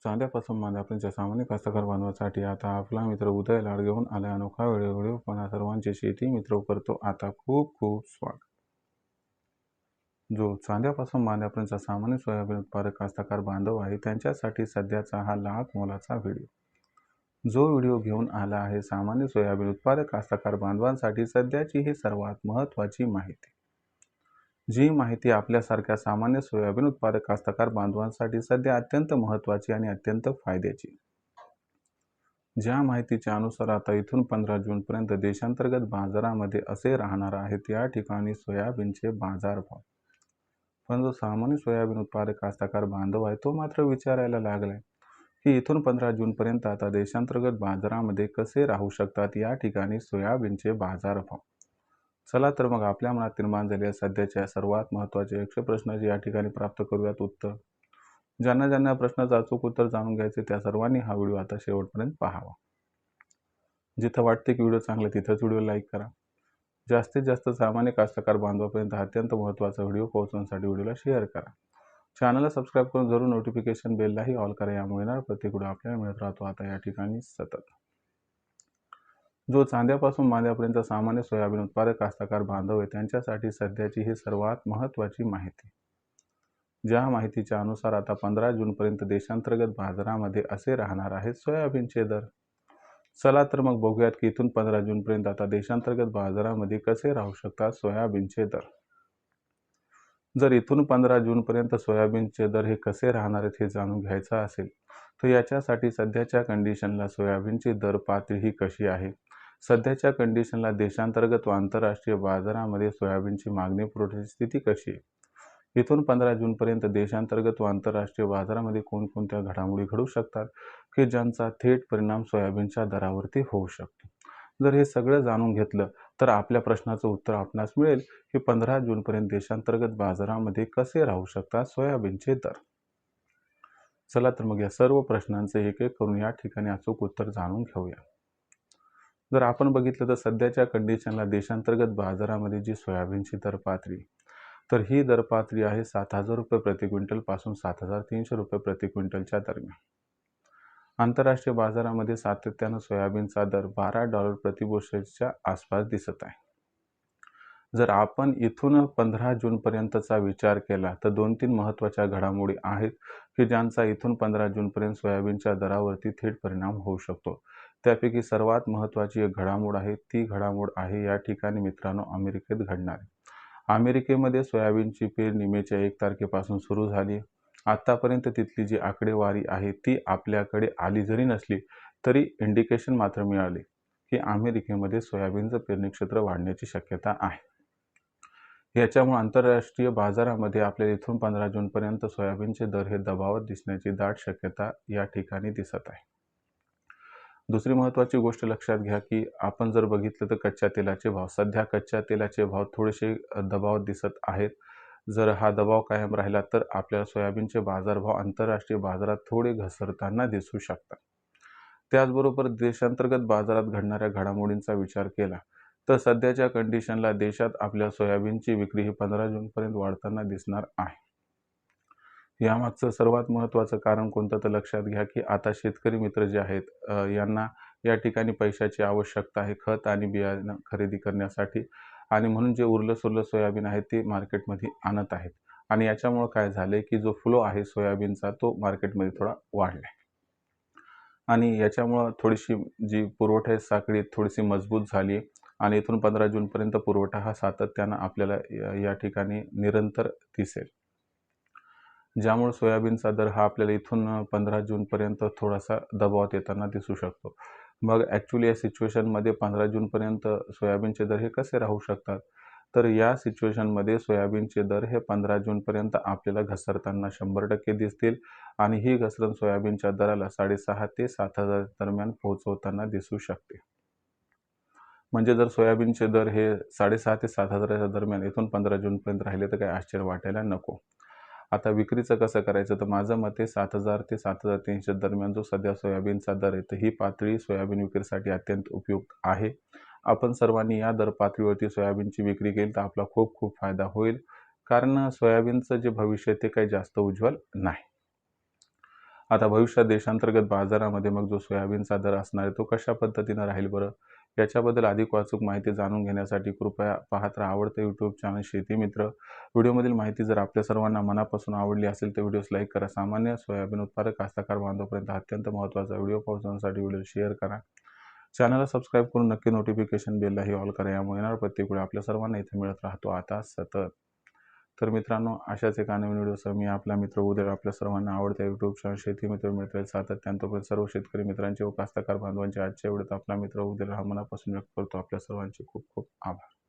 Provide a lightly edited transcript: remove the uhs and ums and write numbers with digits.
चांद्यापासून मांद्यापर्यंतच्या सामान्य कास्तकार बांधवांसाठी आता आपला मित्र उदय लाड घेऊन आला अनोखा व्हिडिओ पण सर्वांचे शेती मित्र करतो आता खूप खूप स्वागत। जो चांद्यापासून मांद्यापर्यंतचा सामान्य सोयाबीन उत्पादक कास्तकार बांधव आहे त्यांच्यासाठी सध्याचा हा लाख मोलाचा व्हिडिओ जो व्हिडिओ घेऊन आला आहे सामान्य सोयाबीन उत्पादक कास्तकार बांधवांसाठी सध्याची ही सर्वात महत्त्वाची माहिती। जी माहिती आपल्यासारख्या सामान्य सोयाबीन उत्पादक कास्तकार बांधवांसाठी सध्या अत्यंत महत्त्वाची आणि अत्यंत फायद्याची। ज्या माहितीच्या अनुसार आता इथून 15 जूनपर्यंत देशांतर्गत बाजारामध्ये असे राहणार आहेत या ठिकाणी सोयाबीनचे बाजारभाव। पण जो सामान्य सोयाबीन उत्पादक कास्तकार बांधव आहे तो मात्र विचारायला लागलाय की इथून 15 जूनपर्यंत आता देशांतर्गत बाजारामध्ये कसे राहू शकतात या ठिकाणी सोयाबीनचे बाजारभाव। चला तर मग आपल्या मनात निर्माण झालेल्या सध्याच्या सर्वात महत्त्वाचे 100 प्रश्नाचे या ठिकाणी प्राप्त करूयात उत्तर। ज्यांना प्रश्नाचं अचूक उत्तर जाणून घ्यायचे त्या सर्वांनी हा व्हिडिओ आता शेवटपर्यंत पाहावा। जिथं वाटते की व्हिडिओ चांगला तिथंच व्हिडिओ लाईक करा। जास्तीत जास्त सामान्य कास्तकार बांधवांपर्यंत अत्यंत महत्त्वाचा व्हिडिओ पोहोचवण्यासाठी व्हिडिओला शेअर करा। चॅनलला सबस्क्राईब करून जरूर नोटिफिकेशन बेललाही ऑल करा, यामुळे येणारा प्रत्येक व्हिडिओ आपल्याला मिळत राहतो आता या ठिकाणी सतत। जो चांद्यापासून मांद्यापर्यंत सामान्य सोयाबीन उत्पादक कास्तकार बांधव आहे त्यांच्यासाठी सध्याची ही सर्वात महत्त्वाची माहिती। ज्या माहितीच्या अनुसार आता 15 जूनपर्यंत देशांतर्गत बाजारामध्ये असे राहणार आहेत सोयाबीनचे दर। चला तर मग बघूयात की इथून 15 जूनपर्यंत आता देशांतर्गत बाजारामध्ये कसे राहू शकतात सोयाबीनचे दर। जर इथून 15 जूनपर्यंत सोयाबीनचे दर हे कसे राहणार आहेत हे जाणून घ्यायचं असेल तर याच्यासाठी सध्याच्या कंडिशनला सोयाबीनची दर पातळी ही कशी आहे, सध्याच्या कंडिशनला देशांतर्गत व आंतरराष्ट्रीय बाजारामध्ये सोयाबीनची मागणी पुरवठ्याची स्थिती कशी आहे, इथून 15 जूनपर्यंत देशांतर्गत व आंतरराष्ट्रीय बाजारामध्ये कोणकोणत्या घडामोडी घडू शकतात की ज्यांचा थेट परिणाम सोयाबीनच्या दरावरती होऊ शकतो। जर हे सगळं जाणून घेतलं तर आपल्या प्रश्नाचं उत्तर आपणास मिळेल की 15 जूनपर्यंत देशांतर्गत बाजारामध्ये कसे राहू शकतात सोयाबीनचे दर। चला तर मग या सर्व प्रश्नांचे एक एक करून या ठिकाणी अचूक उत्तर जाणून घेऊया। जर आपण बघितलं तर सध्याच्या कंडिशनला देशांतर्गत बाजारामध्ये जी सोयाबीनची दर पातळी तर ही दर पातळी आहे 7,000 रुपये प्रति क्विंटल पासून 7,300 रुपये प्रति क्विंटलच्या दरम्यान। आंतरराष्ट्रीय बाजारामध्ये सातत्यानं सोयाबीनचा दर $12 प्रति बुशेलच्या आसपास दिसत आहे। जर आपण इथून 15 जूनपर्यंतचा विचार केला तर 2-3 महत्त्वाच्या घडामोडी आहेत की ज्यांचा इथून 15 जूनपर्यंत सोयाबीनच्या दरावरती थेट परिणाम होऊ शकतो। त्यापैकी सर्वात महत्त्वाची एक घडामोड आहे ती घडामोड आहे या ठिकाणी मित्रांनो अमेरिकेत घडणारी। अमेरिकेमध्ये सोयाबीनची पेरणी मेच्या 1 तारखेपासून सुरू झाली। आतापर्यंत तिथली जी आकडेवारी आहे ती आपल्याकडे आली जरी नसली तरी इंडिकेशन मात्र मिळाले की अमेरिकेमध्ये सोयाबीनचं पेरणी क्षेत्र वाढण्याची शक्यता आहे। याच्यामुळे आंतरराष्ट्रीय बाजारामध्ये आपल्याला इथून 15 जूनपर्यंत सोयाबीनचे दर हे दबावात दिसण्याची दाट शक्यता या ठिकाणी दिसत आहे। दुसरी महत्त्वाची गोष्ट लक्षात घ्या की आपण जर बघितलं तर कच्च्या तेलाचे भाव, सध्या कच्च्या तेलाचे भाव थोडेसे दबावात दिसत आहेत। जर हा दबाव कायम राहिला तर आपल्याला सोयाबीनचे बाजारभाव आंतरराष्ट्रीय बाजारात थोडे घसरताना दिसू शकतात। त्याचबरोबर देशांतर्गत बाजारात घडणाऱ्या घडामोडींचा विचार केला तर सध्याच्या कंडिशनला देशात आपल्या सोयाबीनची विक्री ही 15 जूनपर्यंत वाढताना दिसणार आहे। यामागचं सर्वात महत्त्वाचं कारण कोणतं तर लक्षात घ्या की आता शेतकरी मित्र जे आहेत यांना या ठिकाणी पैशाची आवश्यकता आहे खत आणि बियाणं खरेदी करण्यासाठी, आणि म्हणून जे उरलं सुरलं सोयाबीन आहे ते मार्केटमध्ये आणत आहेत आणि याच्यामुळे काय झालंय की जो फ्लो आहे सोयाबीनचा तो मार्केटमध्ये थोडा वाढला आहे आणि याच्यामुळं थोडीशी जी पुरवठा साखळी थोडीशी मजबूत झाली आणि इथून 15 जूनपर्यंत पुरवठा हा सातत्यानं आपल्याला या ठिकाणी निरंतर दिसेल, ज्यामुळे सोयाबीनचा दर हा आपल्याला इथून 15 जूनपर्यंत थोडासा दबावात येताना दिसू शकतो। मग ॲक्च्युली या सिच्युएशनमध्ये 15 जूनपर्यंत सोयाबीनचे दर हे कसे राहू शकतात तर या सिच्युएशनमध्ये सोयाबीनचे दर हे 15 जूनपर्यंत आपल्याला घसरताना 100% दिसतील आणि ही घसरण सोयाबीनच्या दराला 6,500 ते 7,000 दरम्यान पोहोचवताना दिसू शकते। म्हणजे जर सोयाबीनचे दर हे 6,500 ते 7,000 दरम्यान इथून 15 जूनपर्यंत राहिले तर काही आश्चर्य वाटायला नको। आता विक्रीचं कसं करायचं तर माझं मते 7,000 ते 7,300 दरम्यान जो सध्या सोयाबीनचा दर आहे तर ही पातळी सोयाबीन विक्रीसाठी अत्यंत उपयुक्त आहे। आपण सर्वांनी या दर पातळीवरती सोयाबीनची विक्री केली तर आपला खूप खूप फायदा होईल, कारण सोयाबीनचं जे भविष्य ते काही जास्त उज्ज्वल नाही। आता भविष्यात देशांतर्गत बाजारामध्ये मग जो सोयाबीनचा दर असणार आहे तो कशा पद्धतीनं राहील बरं, याच्याबद्दल अधिक अचूक माहिती जाणून घेण्यासाठी कृपया पाहत राहा आवडते यूट्यूब चॅनल शेती मित्र. व्हिडिओमधील माहिती जर आपल्या सर्वांना मनापासून आवडली असेल तर व्हिडिओस लाईक करा. सामान्य सोयाबीन उत्पादक कास्तकार बांधवांपर्यंत अत्यंत महत्त्वाचा व्हिडिओ पोहोचवण्यासाठी व्हिडिओ शेअर करा. चॅनलला सबस्क्राईब करून नक्की नोटिफिकेशन बेललाही ऑल करा. यामुळे येणार प्रत्येक वेळी आपल्या सर्वांना इथे मिळत राहतो आता सतत. तर मित्रांनो, अशाच एका नवीन व्हिडिओसह मी आपला मित्र उद्या आपल्या सर्वांना आवडत्या यूट्यूब चॅनल शेती मित्र मिळत राहील सातत्याने. तोपर्यंत सर्व शेतकरी मित्रांचे व कास्तकार बांधवांचे आजच्या व्हिडिओत आपला मित्र उद्या मनापासून व्यक्त करतो. आपल्या सर्वांचे खूप खूप आभार.